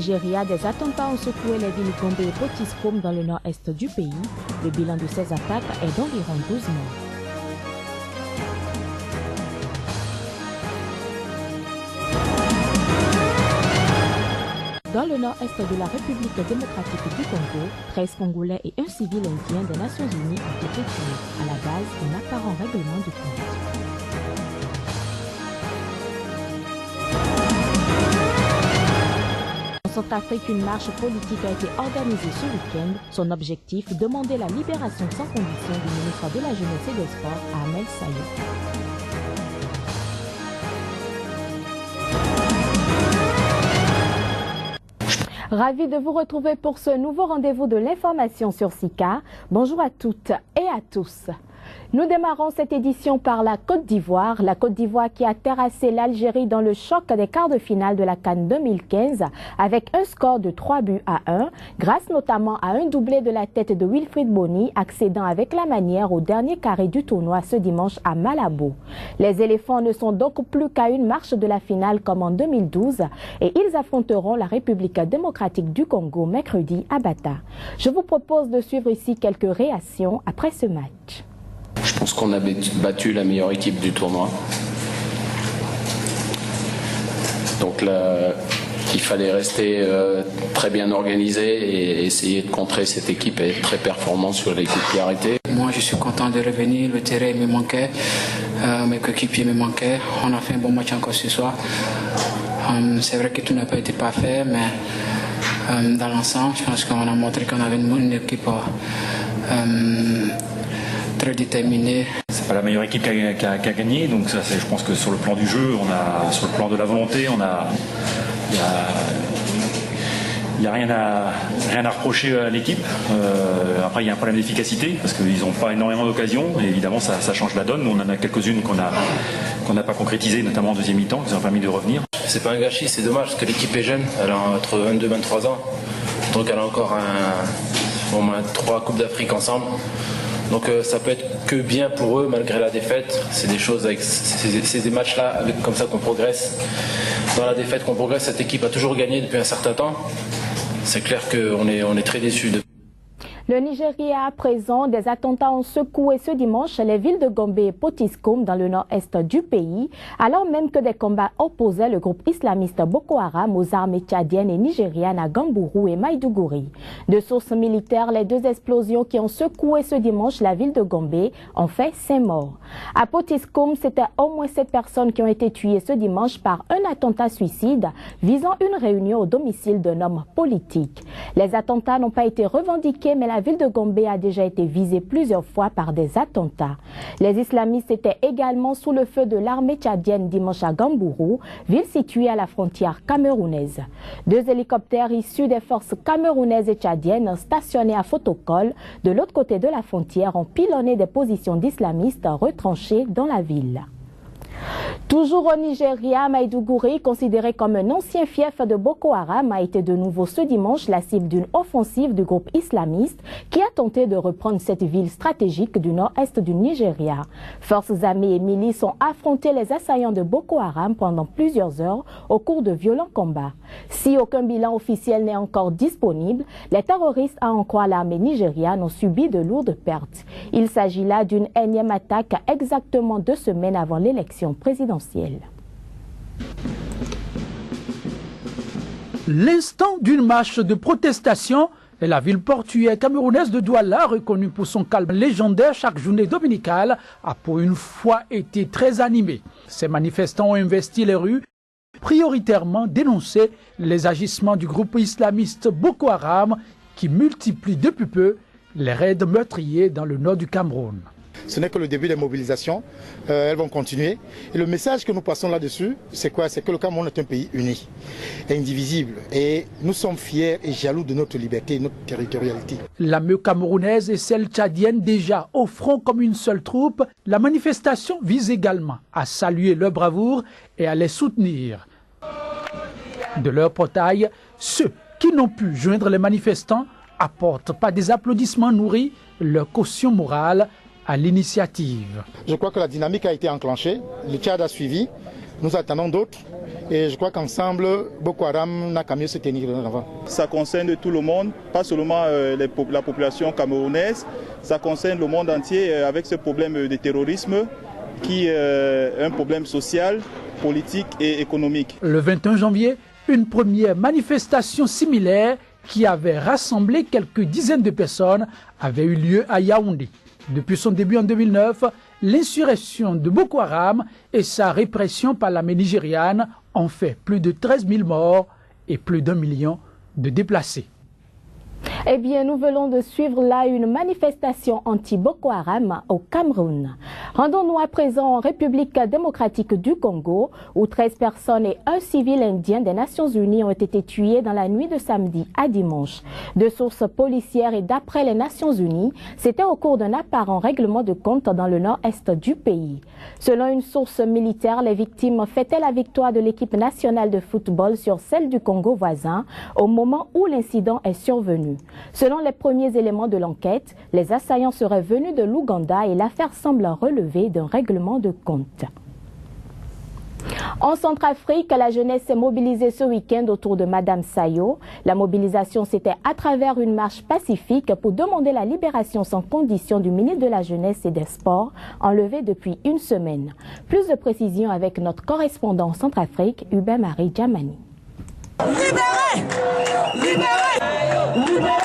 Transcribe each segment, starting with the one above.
Nigeria, des attentats ont secoué les villes Gombe et Potiskum dans le nord-est du pays. Le bilan de ces attaques est d'environ 12 morts. Dans le nord-est de la République démocratique du Congo, 13 Congolais et un civil indien des Nations Unies ont été tués, à la base d'un apparent règlement du compte. En Centrafrique, une marche politique a été organisée ce week-end. Son objectif, demander la libération sans condition du ministre de la Jeunesse et des Sports, Ahmed Saïd. Ravi de vous retrouver pour ce nouveau rendez-vous de l'information sur SICA. Bonjour à toutes et à tous. Nous démarrons cette édition par la Côte d'Ivoire. La Côte d'Ivoire qui a terrassé l'Algérie dans le choc des quarts de finale de la CAN 2015 avec un score de 3-1, grâce notamment à un doublé de la tête de Wilfried Bony, accédant avec la manière au dernier carré du tournoi ce dimanche à Malabo. Les éléphants ne sont donc plus qu'à une marche de la finale comme en 2012 et ils affronteront la République démocratique du Congo mercredi à Bata. Je vous propose de suivre ici quelques réactions après ce match. Je pense qu'on a battu la meilleure équipe du tournoi. Donc là, il fallait rester très bien organisé et essayer de contrer cette équipe et être très performant sur les coups de pied arrêtés. Moi, je suis content de revenir. Le terrain me manquait, mes coéquipiers me manquaient. On a fait un bon match encore ce soir. C'est vrai que tout n'a pas été parfait, mais dans l'ensemble, je pense qu'on a montré qu'on avait une équipe très déterminée. C'est pas la meilleure équipe qui a gagné, donc ça, je pense que sur le plan du jeu, sur le plan de la volonté, il n'y a rien à reprocher à l'équipe. Après, il y a un problème d'efficacité parce qu'ils n'ont pas énormément d'occasions et évidemment ça change la donne. On en a quelques-unes qu'on n'a pas concrétisées, notamment en deuxième mi-temps, qui nous ont permis de revenir. C'est pas un gâchis, c'est dommage parce que l'équipe est jeune, elle a entre 22 et 23 ans, donc elle a encore au moins 3 Coupes d'Afrique ensemble. Donc ça peut être que bien pour eux malgré la défaite. C'est des choses c'est des matchs-là comme ça qu'on progresse. Dans la défaite qu'on progresse, cette équipe a toujours gagné depuis un certain temps. C'est clair qu'on est très déçus. Le Nigeria à présent, des attentats ont secoué ce dimanche les villes de Gombe et Potiskum dans le nord-est du pays, alors même que des combats opposaient le groupe islamiste Boko Haram aux armées tchadiennes et nigérianes à Gambourou et Maïdougouri. De sources militaires, les deux explosions qui ont secoué ce dimanche la ville de Gombe ont fait 5 morts. À Potiskum, c'était au moins 7 personnes qui ont été tuées ce dimanche par un attentat suicide visant une réunion au domicile d'un homme politique. Les attentats n'ont pas été revendiqués, mais la ville de Gombe a déjà été visée plusieurs fois par des attentats. Les islamistes étaient également sous le feu de l'armée tchadienne dimanche à Gambourou, ville située à la frontière camerounaise. 2 hélicoptères issus des forces camerounaises et tchadiennes stationnés à Fotokol, de l'autre côté de la frontière, ont pilonné des positions d'islamistes retranchées dans la ville. Toujours au Nigeria, Maïdougouri, considéré comme un ancien fief de Boko Haram, a été de nouveau ce dimanche la cible d'une offensive du groupe islamiste qui a tenté de reprendre cette ville stratégique du nord-est du Nigeria. Forces armées et milices ont affronté les assaillants de Boko Haram pendant plusieurs heures au cours de violents combats. Si aucun bilan officiel n'est encore disponible, les terroristes, à en croire l'armée nigériane, ont subi de lourdes pertes. Il s'agit là d'une énième attaque exactement 2 semaines avant l'élection présidentielle. L'instant d'une marche de protestation et la ville portuaire camerounaise de Douala, reconnue pour son calme légendaire chaque journée dominicale, a pour une fois été très animée. Ces manifestants ont investi les rues, prioritairement dénoncé les agissements du groupe islamiste Boko Haram qui multiplie depuis peu les raids meurtriers dans le nord du Cameroun. Ce n'est que le début des mobilisations, elles vont continuer. Et le message que nous passons là-dessus, c'est quoi? C'est que le Cameroun est un pays uni, indivisible. Et nous sommes fiers et jaloux de notre liberté et notre territorialité. La meute camerounaise et celle tchadienne déjà au front comme une seule troupe, la manifestation vise également à saluer leur bravoure et à les soutenir. De leur portail, ceux qui n'ont pu joindre les manifestants apportent par des applaudissements nourris leur caution morale à l'initiative. Je crois que la dynamique a été enclenchée, le Tchad a suivi, Nous attendons d'autres et je crois qu'ensemble, Boko Haram n'a qu'à mieux se tenir en avant. Ça concerne tout le monde, pas seulement la population camerounaise, ça concerne le monde entier avec ce problème de terrorisme qui est un problème social, politique et économique. Le 21 janvier, une première manifestation similaire qui avait rassemblé quelques dizaines de personnes avait eu lieu à Yaoundé. Depuis son début en 2009, l'insurrection de Boko Haram et sa répression par l'armée nigériane ont fait plus de 13 000 morts et plus d'1 million de déplacés. Eh bien, nous venons de suivre là une manifestation anti-Boko Haram au Cameroun. Rendons-nous à présent en République démocratique du Congo, où 13 personnes et un civil indien des Nations Unies ont été tués dans la nuit de samedi à dimanche. De sources policières et d'après les Nations Unies, c'était au cours d'un apparent règlement de compte dans le nord-est du pays. Selon une source militaire, les victimes fêtaient la victoire de l'équipe nationale de football sur celle du Congo voisin au moment où l'incident est survenu. Selon les premiers éléments de l'enquête, les assaillants seraient venus de l'Ouganda et l'affaire semble relever d'un règlement de compte. En Centrafrique, la jeunesse s'est mobilisée ce week-end autour de Madame Sayo. La mobilisation s'était à travers une marche pacifique pour demander la libération sans condition du ministre de la Jeunesse et des Sports, enlevé depuis une semaine. Plus de précisions avec notre correspondant en Centrafrique, Hubert Marie Djamani. Libérez! Libérez! Libérez!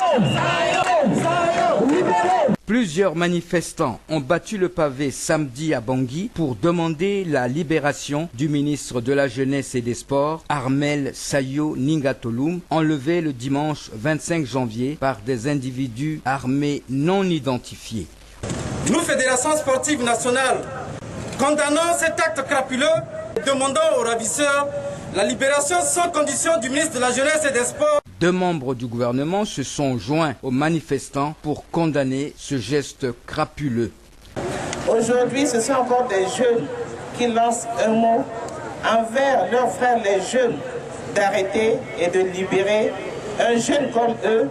Libérez! Plusieurs manifestants ont battu le pavé samedi à Bangui pour demander la libération du ministre de la Jeunesse et des Sports, Armel Sayo Ningatolum, enlevé le dimanche 25 janvier par des individus armés non identifiés. Nous, Fédération sportive nationale, condamnons cet acte crapuleux, demandons aux ravisseurs la libération sans condition du ministre de la Jeunesse et des Sports. Deux membres du gouvernement se sont joints aux manifestants pour condamner ce geste crapuleux. Aujourd'hui, ce sont encore des jeunes qui lancent un mot envers leurs frères les jeunes d'arrêter et de libérer un jeune comme eux,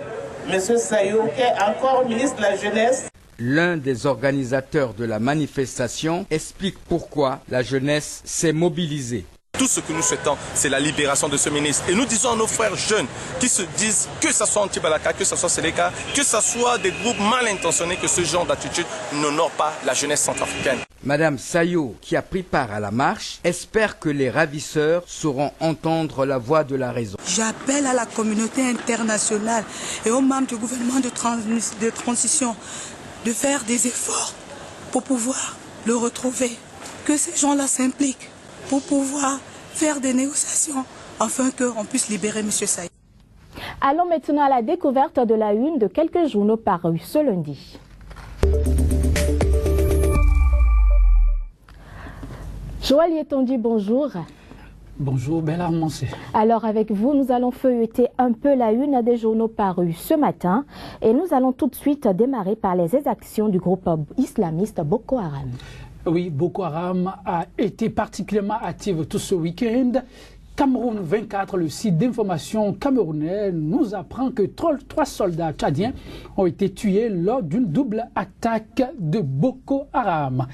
M. Sayo, qui est encore ministre de la Jeunesse. L'un des organisateurs de la manifestation explique pourquoi la jeunesse s'est mobilisée. Tout ce que nous souhaitons, c'est la libération de ce ministre. Et nous disons à nos frères jeunes qui se disent, que ce soit Antibalaka, que ce soit Séléka, que ce soit des groupes mal intentionnés, que ce genre d'attitude n'honore pas la jeunesse centrafricaine. Madame Sayo, qui a pris part à la marche, espère que les ravisseurs sauront entendre la voix de la raison. J'appelle à la communauté internationale et aux membres du gouvernement de transition de faire des efforts pour pouvoir le retrouver. Que ces gens-là s'impliquent pour pouvoir faire des négociations afin qu'on puisse libérer M. Sayo. Allons maintenant à la découverte de la une de quelques journaux parus ce lundi. Joël Yetondi, bonjour. Bonjour, Bella Armancé. Alors avec vous, nous allons feuilleter un peu la une des journaux parus ce matin et nous allons tout de suite démarrer par les exactions du groupe islamiste Boko Haram. Oui, Boko Haram a été particulièrement active tout ce week-end. Cameroun 24, le site d'information camerounais, nous apprend que 3 soldats tchadiens ont été tués lors d'une double attaque de Boko Haram.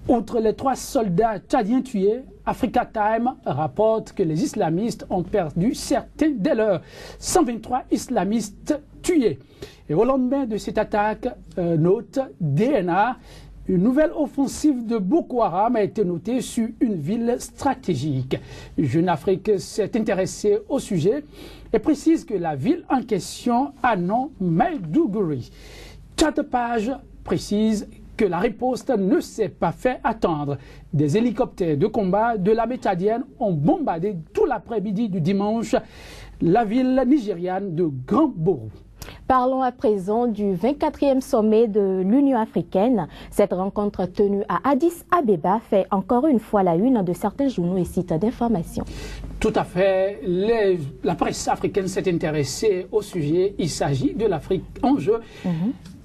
Outre les 3 soldats tchadiens tués, Africa Time rapporte que les islamistes ont perdu certains de leurs 123 islamistes tués. Et au lendemain de cette attaque, note DNA, une nouvelle offensive de Boko Haram a été notée sur une ville stratégique. Jeune Afrique s'est intéressée au sujet et précise que la ville en question a nom Maiduguri. Chatpage précise que la riposte ne s'est pas fait attendre. Des hélicoptères de combat de l'armée tchadienne ont bombardé tout l'après-midi du dimanche la ville nigériane de Grand-Borou. Parlons à présent du 24e sommet de l'Union africaine. Cette rencontre tenue à Addis Abeba fait encore une fois la une de certains journaux et sites d'information. Tout à fait. La presse africaine s'est intéressée au sujet. Il s'agit de l'Afrique en jeu.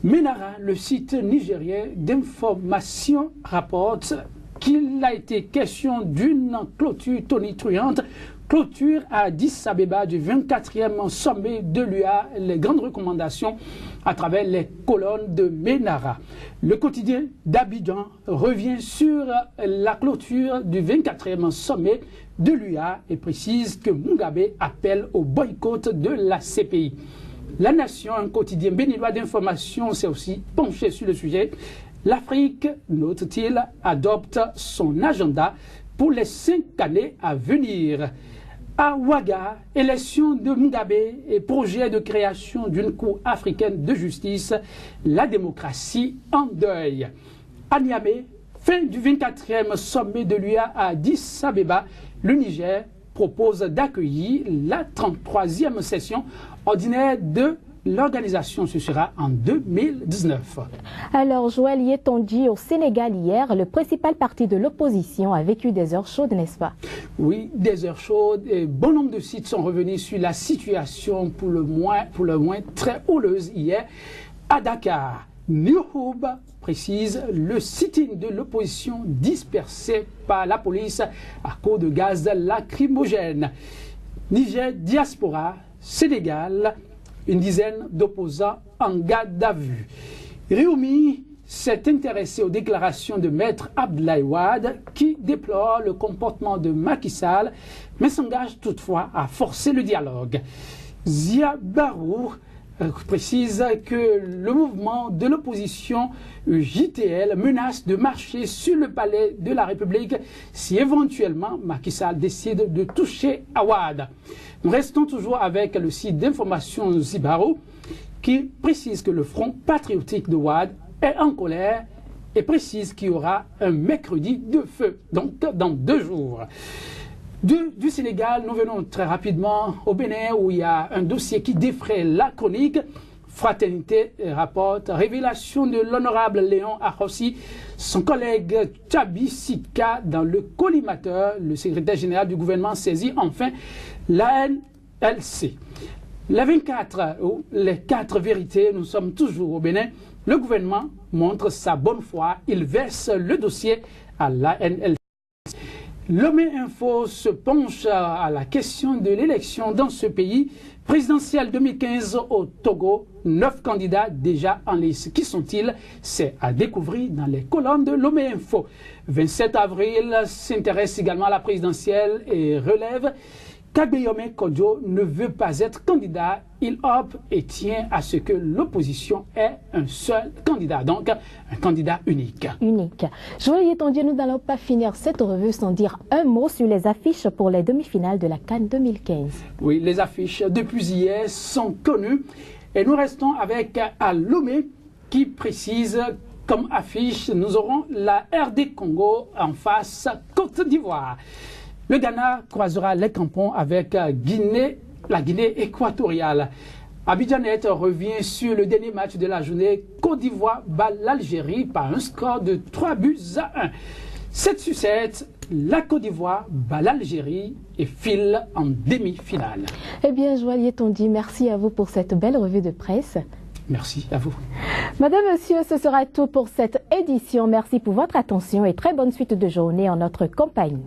Menara, le site nigérien d'information, rapporte qu'il a été question d'une clôture tonitruante clôture à Addis Abeba du 24e sommet de l'UA, les grandes recommandations à travers les colonnes de Menara. Le quotidien d'Abidjan revient sur la clôture du 24e sommet de l'UA et précise que Mugabe appelle au boycott de la CPI. La Nation, un quotidien béninois d'information, s'est aussi penché sur le sujet. L'Afrique, note-t-il, adopte son agenda pour les 5 années à venir. À Ouaga, élection de Mugabe et projet de création d'une cour africaine de justice, la démocratie en deuil. À Niamey, fin du 24e sommet de l'UA à Addis Abeba, le Niger propose d'accueillir la 33e session ordinaire de l'organisation. Ce sera en 2019. Alors, Joël Yetonji, au Sénégal hier, le principal parti de l'opposition a vécu des heures chaudes, n'est-ce pas? Oui, des heures chaudes et bon nombre de sites sont revenus sur la situation pour le moins très houleuse hier à Dakar. New Hope précise le sitting de l'opposition dispersé par la police à cause de gaz lacrymogène. Niger, diaspora, Sénégal, une dizaine d'opposants en garde à vue. Rioumi s'est intéressé aux déclarations de Maître Abdoulaye Wade qui déplore le comportement de Macky Sall, mais s'engage toutefois à forcer le dialogue. Zia Barou précise que le mouvement de l'opposition JTL menace de marcher sur le palais de la République si éventuellement Macky Sall décide de toucher à Wade. Nous restons toujours avec le site d'information Zibaro qui précise que le Front patriotique de Wade est en colère et précise qu'il y aura un mercredi de feu, donc dans 2 jours. Du Sénégal, nous venons très rapidement au Bénin où il y a un dossier qui défraie la chronique. Fraternité rapporte révélation de l'honorable Léon Arossi, son collègue Tchabi Sika dans le collimateur. Le secrétaire général du gouvernement saisit enfin l'ANLC. Les 4 vérités, nous sommes toujours au Bénin. Le gouvernement montre sa bonne foi. Il verse le dossier à l'ANLC. Lomé Info se penche à la question de l'élection dans ce pays. Présidentielle 2015 au Togo, 9 candidats déjà en lice. Qui sont-ils? C'est à découvrir dans les colonnes de Lomé Info. 27 avril s'intéresse également à la présidentielle et relève qu'Agbeyome Kodjo ne veut pas être candidat. Il opte et tient à ce que l'opposition ait un seul candidat, donc un candidat unique. Joël Yetonji, nous n'allons pas finir cette revue sans dire un mot sur les affiches pour les demi-finales de la CAN 2015. Oui, les affiches depuis hier sont connues et nous restons avec Lomé qui précise comme affiche, nous aurons la RD Congo en face Côte d'Ivoire. Le Ghana croisera les crampons avec la Guinée équatoriale. Abidjanet revient sur le dernier match de la journée. Côte d'Ivoire bat l'Algérie par un score de 3-1. 7-7, la Côte d'Ivoire bat l'Algérie et file en demi-finale. Eh bien, Joël Yetonji, merci à vous pour cette belle revue de presse. Merci à vous. Madame, Monsieur, ce sera tout pour cette édition. Merci pour votre attention et très bonne suite de journée en notre compagnie.